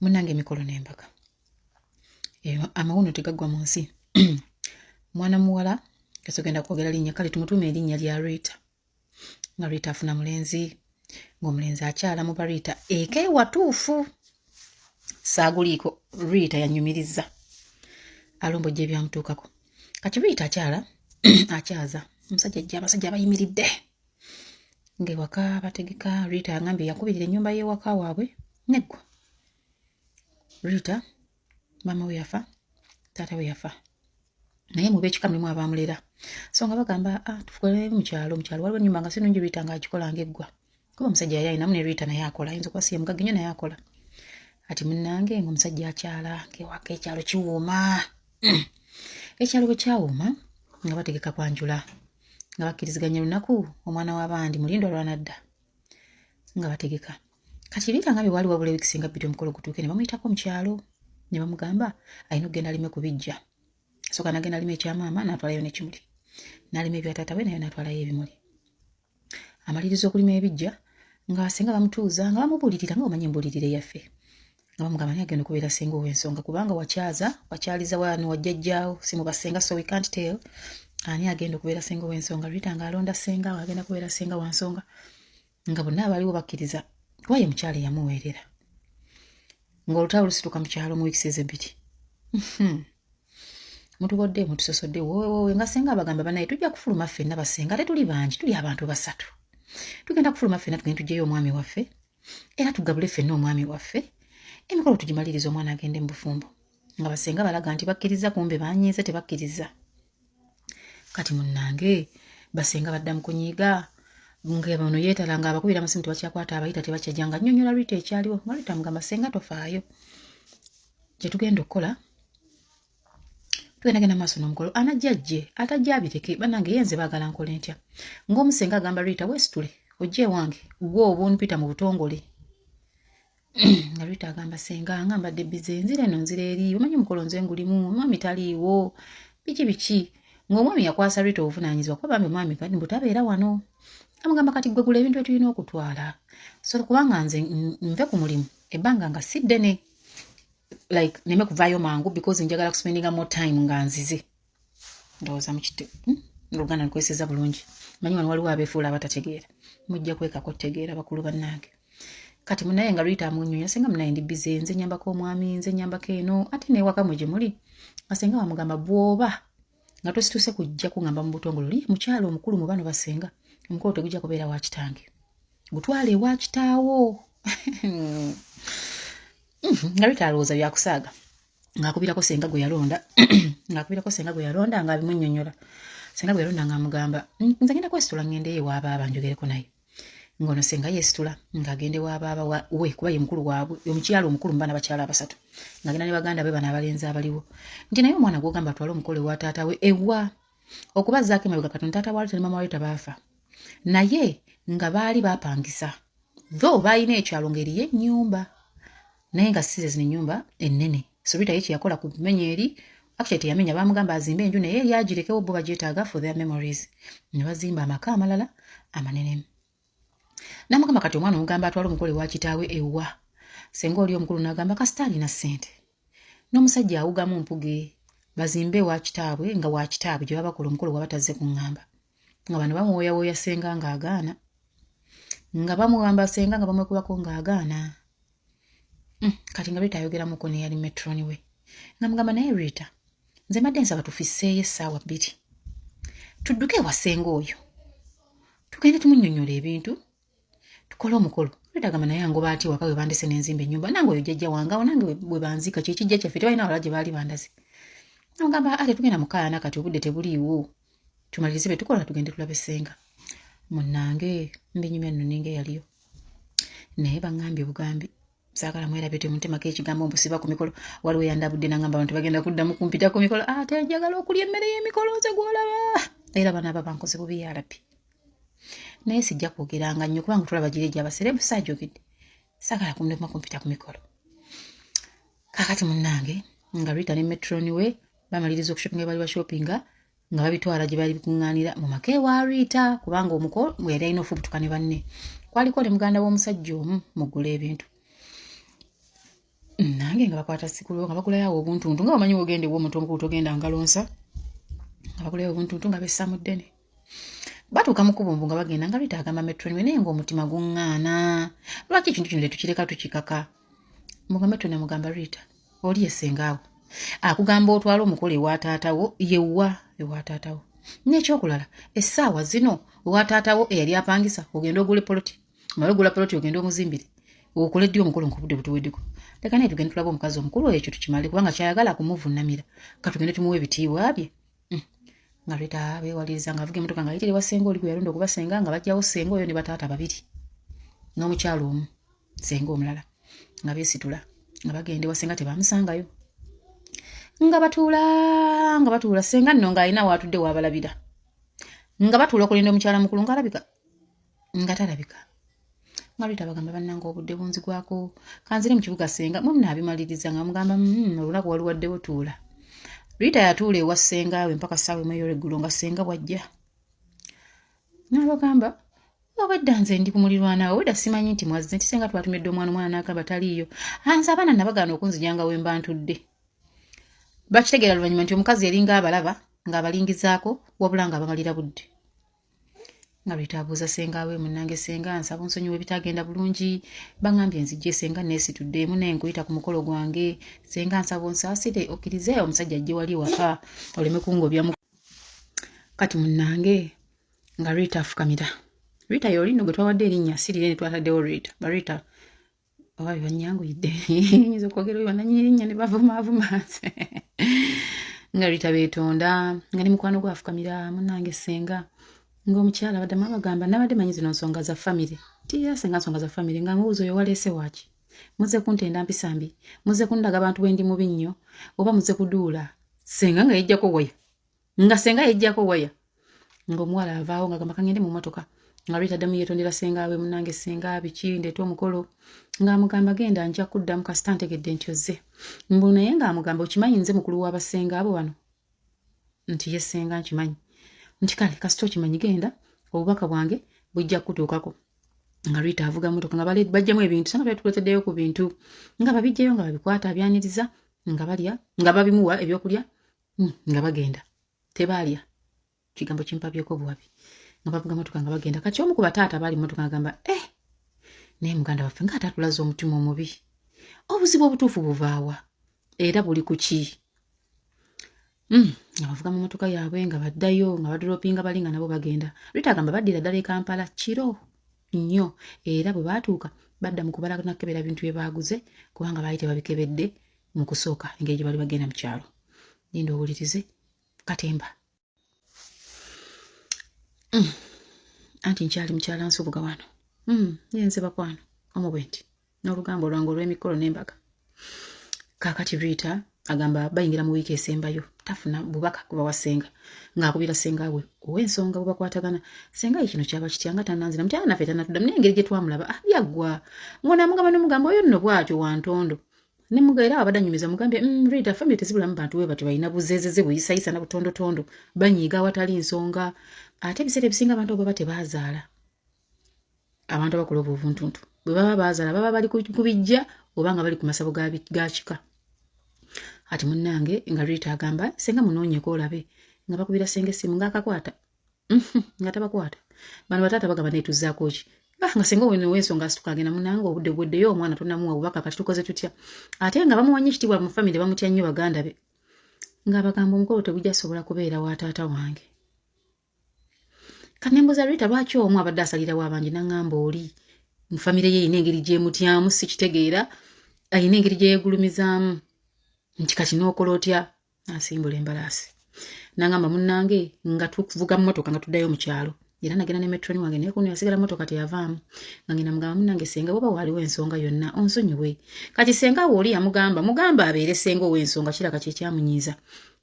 Munange emikolo n'embaga. Amawuno tegagwa mu nsi. Mwana muwala kasogenda kwogera linnya kale tumutume erinnya lya Rita. Nga Rita afuna mulenzi, ng'omulenzi akyala mu Rita eke watuufu. Saaguliiko Rita yanyumiriza. Alombojja ebyamutuukako. Kati Rita akyala akyaza omusajja ajja abasajja abayimiridde. Ng'ewaka bategeka Rita angambye yakubirira ennyumba y'ewaka waabwe neggwa. Rita mama we yafa, taata we yafa. Naye mu beekika mulimu abaamulera. So nga bagamba tufukole mu kyalo waliwo ennyumba nga sinungi Rita ng'agikola ng'eggwa. Kuba omusajja yali ayinamu ne Rita naye akola, ayinza okuba si ye mugagga nnyo naye akola. Ati munnange ng'omusajja akyala ng'ewaka ekyalo kiwuuma. Ekyalo bwe kyawuuma nga bategeka kwanjula. Nga bakkiriziganya lunaku omwana w'abandi mulindo lwanadda. Nga bategeka. Kati Rita ngambye wali wabula wiiki singa bbiri omukolo gutuuke ne bamuyitako mu kyalo. Ne bamugamba alina okugenda alime ku bijja. Soka nagenda alime ekyamaama n'atwalayo n'ekimuli. N'alima ebya taata we naye n'atwalayo ebimuli. Amaliriza okulima ebijja ng'asenga bamutuuza nga bamubuulirira nga omanyi embuulirire yaffe. Nga bamugamba naye agenda okubeera senga ow'ensonga kubanga wakyaliza wano wajjajjaawo si mu basenga so we can't tell. Ani agenda okubeera senga ow'ensonga. Rita ng'alonda senga agenda kubeera senga wa nsonga. Nga bonna abaliwo bakkiriza kuba ye mukyala yamuweerera. Ng'olutalo lusituka mu kyalo mu wiiki ebbiri. Mutubodde mutusosodde wowe nga senga abagamba banaye tujja kufuluma ffenna basenga ate tuli bangi tuli abantu basatu. Tugenda kufuluma ffenna tugenda tuggyeyo omwami waffe era tugabule ffenna omwami waffe. Emikolo tugimaliriza omwana agende mu bufumbo. Nga basenga balaga nti bakkiriza kumbe banyiize tebakkiriza. Kati munnange basenga badda mu kunyiiga nga bano yeetala nga abakubira amasimu tebakyakwata abayita tebakyajjanga nnyonnyola Rita ekyaliwo. Nga Rita mugamba senga tofaayo. Kye tugenda okukola tugenda genda maaso n'omukolo anajjajje atajja abireke bannange yenze baagala nkole ntya. Ng'omusenga agamba Rita weesitule ojje ewange gwe obuunipita mu butongole. Nga Rita agamba senga nga mbadde bize nzire eno nzire eri omanyi omukolo nze ngulimu omwami taliiwo biki. Ng'omwami yakwasa Rita obuvunaanyizibwa kuba bambi omwami kati mbutabeera wano. Amugamba kati gwe gula ebintu etulina okutwala. So kubanga nze nve ku mulimu ebbanga nga si ddene. Like neme kuvaayo mangu because njagala kuspendinga more time nga nzize. Ndowooza mu kiti. Oluganda lukweseza bulungi. Manyi wano waliwo abeefuula abatategeera. Mujja kwekako tegeera bakulu bannange. Kati munaye nga Rita amunyonya senga munaye ndi bize nze nyambako omwami nze nyambako eno ate n'ewaka mwe gye muli. Basenga bamugamba bw'oba nga tosituse kujja kungamba mu butongole oli mukyalo omukulu mu bano basenga. Omukolo tegujja kubeera wa kitange. Gutwale ewa kitaawo. Nga Rita alowooza byakusaaga. Ng'akubirako senga gwe yalonda. Ng'abimunnyonnyola. Senga gwe yalonda ng'amugamba nze ngenda kwesitula ngende ewaaba njogereko naye. Ng'ono senga yeesitula ng'agende w'abaaba we kuba ye mukulu waabwe omukyalo omukulu mu baana bakyala abasatu. Ng'agenda ne baganda be bano abalenzi abaliwo. Nti naye omwana gw'ogamba atwale omukolo ewa taata we ewa. Okubazzaako emabega katono taata wa Rita ne mama wa Rita baafa. Naye nga baali baapangisa. Tho baalina ekyalo ng'eriyo ennyumba. Naye nga si zino ennyumba ennene. So Rita ye kye yakola ku mmenya eri actually teyamenya baamugamba azimbe enju naye yali agirekewo bo bagyetaaga for their memories. Ne bazimba amaka amalala amanene. N'amugamba kati omwana omugamba atwala omukolo ewa kitaawe ewa. Senga oli omukulu n'agamba kasita alina ssente. N'omusajja awugamu mpuge bazimbe ewa kitaabwe nga wa kitaabwe gye babakola omukolo gwa batazze kuŋŋamba. Nga bano bamuwooyawooya senga ng'agaana. Nga bamugamba senga nga bamwekubako ng'agaana. Kati nga Rita ayogeramuko ne yali metroni we. Nga mugamba naye Rita nze mbadde nsaba tufisseeyo essaawa 2. Tudduke ewa senga oyo. Tugende tumunnyonnyola ebintu. Tukole omukolo. Rita agamba naye ngoba ati waka we bandise n'enzimba ennyumba nange oyo jjajja wange awo nange bwe banzika kye kijja kyaffe tebalina wala gye baali bandaze. N'amugamba ate tugenda mu kaayana kati obudde tebuliiwo. Tumalirize be tukola tugende tulabe senga. Munnange mbinyumya nno ninga eyaliyo. Naye baŋŋambye bugambi. Saagala mwerabe temuntemako ekigambo mbusiba ku mikolo waliwo yandabudde n'angamba abantu bagenda kuddamu kumpita ku mikolo ate njagala okulya emmere y'emikolo nze gw'olaba. Era bano aba bankoze bubi yalapi. Naye sijja kwogeranga nnyo kubanga tulaba gireja abaserebu saajogedde. Saagala kumulema kumpita ku mikolo. Kakati munnange nga Rita ne metroni we bamaliriza okushopinga bali ba shoppinga nga babitwala gye bali bikuŋŋaanira mu maka ewa Rita kubanga omukolo mwe yali alina ofubutukane banne. Kwaliko ne muganda w'omusajja omu muggula ebintu. nange nga bakwata sikulu nga bakulayo obuntuntu nga bamanyi ogende wo omuntu omukulu togenda ngalonsa nga bakulayo obuntuntu nga bessa mu ddene batuuka mu kubumbu nga bagenda nga Rita agamba Metro naye ng'omutima guŋŋaana lwaki ekintu kino letukireka tukikaka muga Metro ne mugamba Rita oli essengaawo akugamba otwala omukolo ewa taatawo ewa taatawo n'ekyokulala essaawa zino ewa taatawo eyali apangisa ogenda ogula poloti mala ogula poloti ogenda omuzimbire okole ddi omukolo nkubudde butuweddeko leka naye tugende tulaba omukazi omukulu ekyo tukimale kubanga kyayagala kumuvunnamira katugende tumuwa ebitiibwa bye nga Rita beewaliriza nga avuga emmotoka nga ayitire wasenga oli gwe yalonda okuba senga nga bajjawo senga oyo ne bataata babiri n'omukyalo omu senga omulala nga beesitula nga bagende wasenga tebamusangayo nga batuula senga nno ng'alina waatudde waabalabira nga batuula okulinda omukyala mukulu ng'alabika nga talabika nga Rita bagamba bannanga obudde bunzigwako kanzire mu kibuga senga mwe munaabimaliriza nga mugamba olunaku waluwaddewo tuula Rita yatuula ewa senga we mpaka ssaawa emu ey'olweggulo nga senga bw'ajja n'abagamba obwedda nze ndi ku mulirwana obwedda simanyi nti mwazze nti senga twatumidde omwana n'agamba taliiyo anze abaana nabagaana okunzijanga we mba ntudde bakitegeera luvannyuma nti omukazi eringa abalaba ng'abalingizaako wabula nga bamalira budde nga Rita abuuza senga we munnange senga nsaba onsonyiwa ebitagenda bulungi bangambye nzijje senga neesitudde emu naye nkuyita ku mukolo gwange senga nsaba onsaasire okkirize omusajja ajje wali waka oleme kungobya kati munnange nga Rita afukamira Rita y'olino gwe twawadde erinnya sirire ne twataddewo Rita barita oba banyanguyidde nyinza okwogera oyo bananyi erinnya ne bavumaavuma nga Rita beetonda nga ne mukwano gwe afukamira munnange senga ng'omukyala baddamu abagamba nabadde manyi zino nsonga za famire tiyasenga nsonga za famire nga mubuuza oyo waleese waaki muzze kuntenda mpisa mbi muzze kundaga abantu bwendi mubi nnyo oba muzze kuduula senga nga yejjako waya nga senga yejjako waya ng'omuwala avaawo nga gamba kangende mu mmotoka nga Rita addamu yeetondera senga we munnange senga biki ndeeta omukolo ng'amugamba genda nja kuddamu kasita ntegedde nti ozze mbu naye ng'amugamba okimanyi nze mukulu w'abasenga abo wano nti ye senga nkimanyi nti kale kasita okimanyi genda obubaka bwange bujja kutuukako nga Rita avuga mmotoka nga bajjamu ebintu sanga byatuleteddeyo ku bintu nga babijjayo nga babikwata abyaniriza nga balya nga babimuwa ebyokulya nga bagenda tebaalya kigambo kimpabyeko buwabi nga bavuga mmotoka nga bagenda kati omu ku bataata baali mmotoka agamba naye muganda waffe nga atatulaza omutima omubi obuzibu obutuufu buvaawa era buli ku ki nga bavuga mu mmotoka yaabwe nga baddayo nga badoropinga bali nga nabo bagenda Rita agamba baddira ddala e Kampala kiro nnyo era bwe baatuuka badda mu kubala nakebera bintu bye baaguze kubanga baali tebabikebedde mu kusooka engeri gye bali bagenda mu kyalo linda owulirize katemba anti nkyali mukyala nsubuga wano yenze bakwano omubwenti n'olugambo lwange olw'emikolo n'embaga kaakati Rita agamba bayingira mu wiiki esembayo tafuna bubaka kuba wasenga ng'akubira senga we ow'ensonga bwe bakwatagana senga ye kino kyaba kitya nga tannanzira mutyala naffe tannatuddamu naye engeri gye twamulaba yaggwa ng'onaamugamba n'omugamba oyo nno bw'atyo wa ntondo ne mugaira abadde anyumiza mugambye Rita famire tezibulamu bantu we batyo balina buzeezeze buyisayisa na butondotondo banyiiga awatali nsonga ate ebiseera ebisinga abantu abo baba tebaazaala abantu abakola obuvuntuntu bwe baba baazaala baba bali kubijja oba nga bali ku masabo ga kika ati munnange nga Rita agamba senga munoonyeeko olabe nga bakubira senga essimu ng'akakwata nga tabakwata bano bataata bagamba neetuzzaako ki nga senga w'ensonga asitukagenda munnange obudde bweddeyo omwana tonnamuwa bubaka kati tukoze tutya ate nga bamuwanye ekitiibwa mu famire bamutya nnyo baganda be ng'abagamba omukolo tegujja sobola kubeera wa taata wange kati nembuuza Rita lwaki omu abadde asalirawo abangi n'aŋŋamba oli mu famire ye erina engeri gy'emutyamu si kitegeera ayina engeri gye yeegulumizaamu nti kati n'okola otya asimbula embalaasi n'aŋŋamba munnange nga tuvuga mmotoka nga tuddayo mu kyalo era nagenda ne metroni wange naye kuno yasigala mmotoka teyavaamu nga ngenda mugamba munnange senga bwoba waaliwo ensonga yonna onsonyiwe kati senga we oli yamugamba abeere senga ow'ensonga kiraka kye kyamunyiiza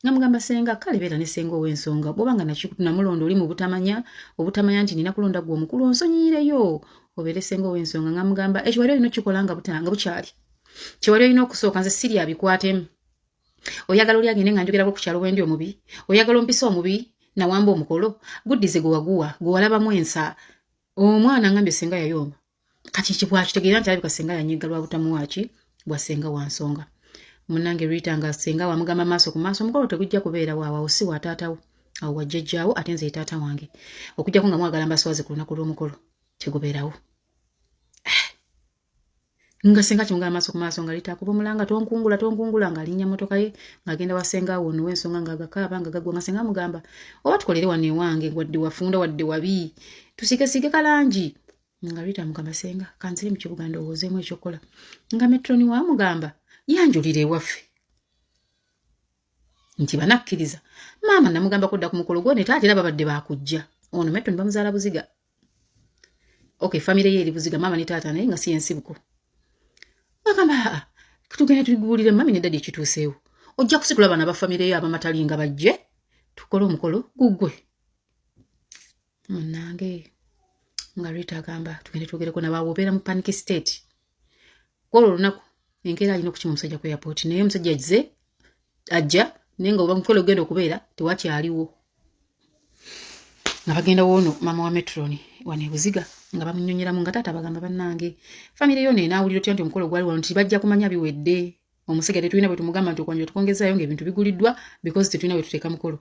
nga mugamba senga kale beera ne senga ow'ensonga bwoba nga namulonda oli mu butamanya nti nina kulonda gwe omukulu onsonyiireyo obeere senga ow'ensonga nga mugamba ekyo wali olina okikola nga bukyali kye wali olina okusooka nze siri abikwatemu oyagala oli agende nga njogerako ku kyalo wendi omubi oyagala ompisa omubi nawamba omukolo guddize gwe waguwa gwe walabamu ensa omwana ngambye senga yayomba kati kibwakitegeera nti alabika senga yanyiga lwa butamuwaaki bwasenga wansonga munange Rita nga senga wamugamba maaso ku maaso omukolo tegujja kubeera waawo si wa taatawo awo wajjajjaawo ate nze taata wange okujjako nga mwagala mbaswaze ku lunaku lw'omukolo tegubeerawo nga senga kimugamba maaso ku maaso nga Rita akuba mulanga tonkungula nga linnya motoka ye ng'agenda wasenga awo nno w'ensonga nga agakaaba nga gagwa nga senga mugamba oba tukolere wano ewange wadde wafunda wadde wabi tusigesige kalangi nga Rita mugamba senga kanzire mu kibuga ndowoozeemu ekyokola nga metroni wamugamba yanjulire ewaffe nti banakkiriza maama namugamba kudda ku mukolo gwo ne taata era babadde bakujja ono metroni bamuzaala Buziga famire ye eri Buziga maama ne taata naye nga si yensibuko bagamba tugende tugulire mami ne dadi ekituuseewo ojja kusitula abaana ba famire ye abamatali nga bajje tukole omukolo gugwe munange nga Rita agamba tugende twogereko nabaawo obeera mu panic state kwolwo olunaku enkeera alina okukima omusajja ku airport naye omusajja ajja naye nga oba mukolo ogenda okubeera tewakyaliwo nga bagenda woono maama wa metroni wane Buziga nga bamunyonyeramu nga taata bagamba bannange famire yo nenaawulira otya nti omukolo gwali wano nti bajja kumanya biwedde omusajja tetulina bwe tumugamba nti okwanjula tukongezaayo ng'ebintu biguliddwa because tetulina bwe tuteeka mukolo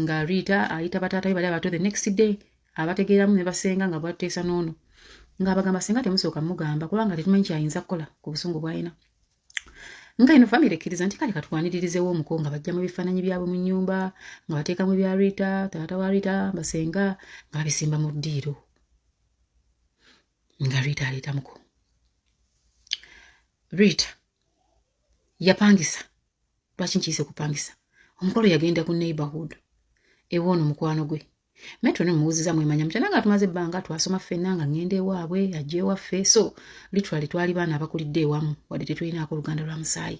nga Rita ayita bataata be bali abato the next day abategeeramu ne basenga nga bwateesa n'ono ng'abagamba senga temusooka mugamba kubanga tetumanyi kyayinza kukola ku busungu bw'alina nga ino famire ekkiriza nti kale katwaniririzewo omuko nga bajja mu bifaananyi byabwe mu nnyumba nga bateekamu ebya Rita taata wa Rita basenga nga babisimba mu ddiiro nga Rita aleeta muko Rita yapangisa lwaki nkiyise kupangisa omukolo yagenda ku neighborhood ewoono mukwano gwe metro nemuwuziza mwemanya mutya nanga tumaze ebbanga twasoma ffenna nga ngende ewaabwe ajja ewaffe so literally twali baana abakulidde ewamu wadde tetulinaako oluganda lwa musaayi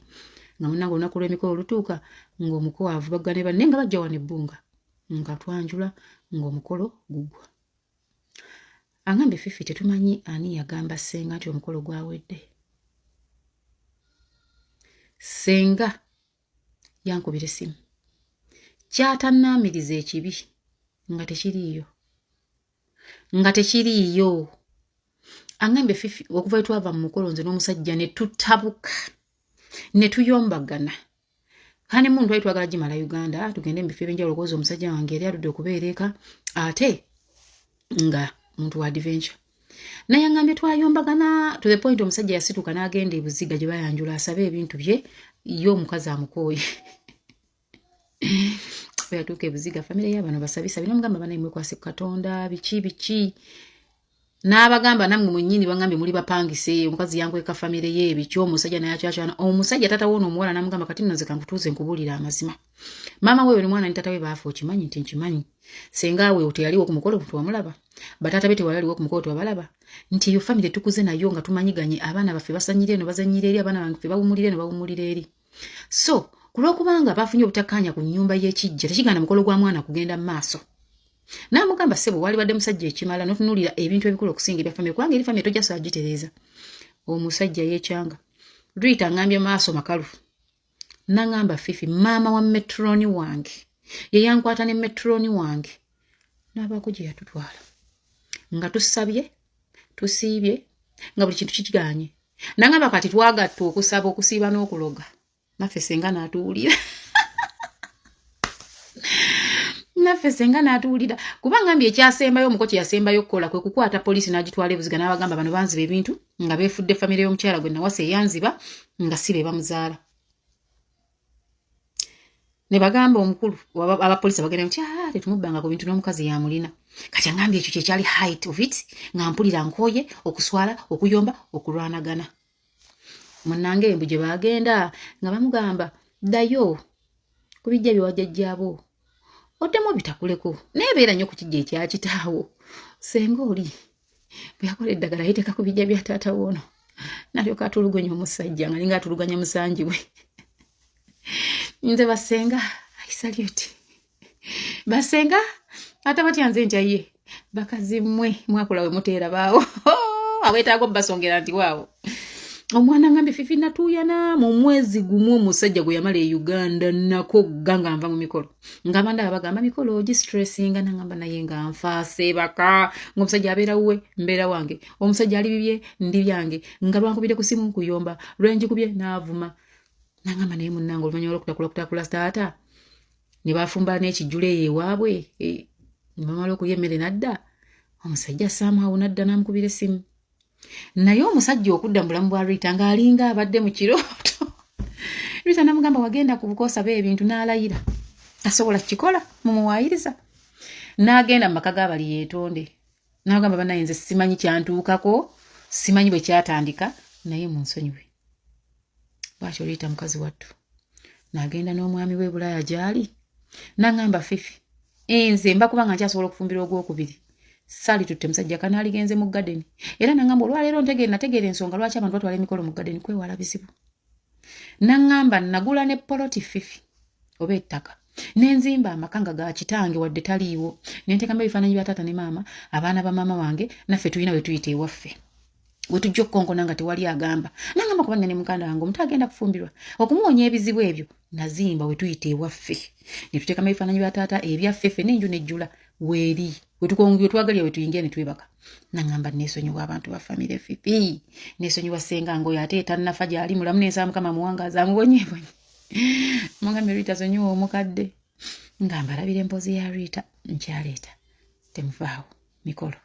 nga munnanga olunaku lw'emikolo olutuuka ng'omuko avubagga ne banne nga bajja wano ebbunga nga twanjula ng'omukolo gugwa angambe Fifi tetumanyi ani yagamba senga nti omukolo gwawedde senga yankubira essimu kyatannaamiriza ekibi nga tekiriiyo angambe Fifi okuva etwava mu mukolo nze n'omusajja ne tutabuka ne tuyombagana kane muntu twali twagala gimala Uganda tugende mu bifo ebyenjawulo okuwoza omusajja wange yali aludde okubeera eka ate nga muntu wa adventure naye angambye twayombagana to the point omusajja yasituka n'agenda e Buziga gye bayanjula asabe ebintu bye ye omukazi amukooye yatuuka e Buziga famire y'abano basabisa bino mugamba banaye mwekwase ku Katonda biki n'abagamba nammwe mwennyini bangambye muli bapangise omukazi yankweka famire ye ebiki omusajja naye akyakyaana omusajja taata woona omuwala n'amugamba kati nno nze kankutuuze nkubuulira amazima maama wewe ne mwana ne taata we baafa okimanyi nti nkimanyi senga we teyaliwo ku mukolo tewamulaba bataata be tewaliwo ku mukolo tewabalaba nti eyo famire tukuze nayo nga tumanyiganye abaana baffe basanyire eno bazanyira eri abaana baffe bawumulira eno bawumulira eri so kulwokubanga bafunye obutakkaanya ku nnyumba y'ekijja tekigana mukolo gwa mwana kugenda mu maaso n'amugamba ssebo wali badde musajja ekimala n'otunuulira ebintu ebikulu okusinga ebya famire kubanga eri famire tojja saa gitereeza omusajja yeekyanga Rita ngambye maaso makalu n'angamba Fifi maama wa metroni wange ye yankwata ne metroni wange n'abaako gye yatutwala nga tusabye tusiibye nga buli kintu kikiganye n'angamba kati twagatta okusaba okusiiba n'okuloga naffe senga n'atuwulira naffe senga n'atuwulira kuba ngambye ekyasembayo omuko kye yasembayo okukola kwe kukwata poliisi n'agitwala e Buziga n'abagamba bano banziba ebintu nga beefudde famire y'omukyala gwe nawasa eyanziba nga si be bamuzaala ne bagamba omukulu abapoliisi bagenda nti tetumubbanga ku bintu n'omukazi yamulina kati angambye ekyo kyekyali height of it nga mpulira nkooye okuswala okuyomba okulwanagana munnange embu gye bagenda nga bamugamba ddayo ku bijja byewajjajjaabo oddemu bitakuleko naye beera nnyo ku kijja ekyakitaawo senga oli bwe yakola eddagala yeteeka ku bijja bya taata woono n'alyoka atulugonya omusajja nga linga atuluganya musanji we nze basenga aisalyuti basenga ate batya nze ntyaye bakazi mmwe mwakola we muteera baawo aweetaaga obbasongera nti waawo omwana ngambe Fifi natuyana mu mwezi gumu omusajja gwe yamala e Uganda nako ganga nva mu mikolo ngamba ndaba bagamba mikolo ogi stressinga nangamba naye nga nfaase baka ng'omusajja abeera wuwe mbeera wange omusajja ali bibye ndi byange nga lwankubire ku simu nkuyomba lwenjikubye naavuma nangamba naye munnange oluvannyuma lw'okutakula taata ne bafumba n'ekijjula eyo ewaabwe ne bamala okulya emmere nadda omusajja somehow nadda n'amukubira essimu naye omusajja okudda mu bulamu bwa Rita ng'alinga abadde mu kirooto Rita namugamba wagenda ku bukoosa b'ebintu n'alayira asobola kikola mumuwaayiriza n'agenda mu maka g'abali yeetonde n'agamba bannaye nze simanyi kyantuukako simanyi bwe kyatandika naye mu nsonyiwe bw'atyo Rita mukazi wattu n'agenda n'omwami w'e Bulaaya gy'ali n'angamba Fifi nze mba kubanga nkyasobola okufumbira ogwokubiri sali tutte musajja kanaaligenze mu gadeni era nangamba olwaleero nategeera ensonga lwaki abantu batwala emikolo mu gadeni kwewala bizibu nangamba nagula ne poloti Fifi oba ettaka nenzimba amaka nga ga kitange wadde taliiwo nenteekamu ebifaananyi bya taata ne maama abaana ba maama wange naffe tulina we tuyita ewaffe we tujja okukonkona nga tewali agamba nangamba kubanga ne mukanda wange omuntu agenda kufumbirwa okumuwonya ebizibu ebyo nazimba we tuyita ewaffe ne tuteekamu ebifaananyi bya taata ebyaffe ffe n'enju nejjula weeri wetukongyo twagalya wetuyingira ne twebaka nangamba neesonyiwa abantu ba famire Fifi neesonyiwa senga ngoyo ate tannafa gy'ali mulamu n'ensaba Mukama muwangaaza amubonyeebonye mugambe Rita sonyiwa omukadde ngamba alabira emboozi ya Rita nkyaleeta temuvaawo mikolo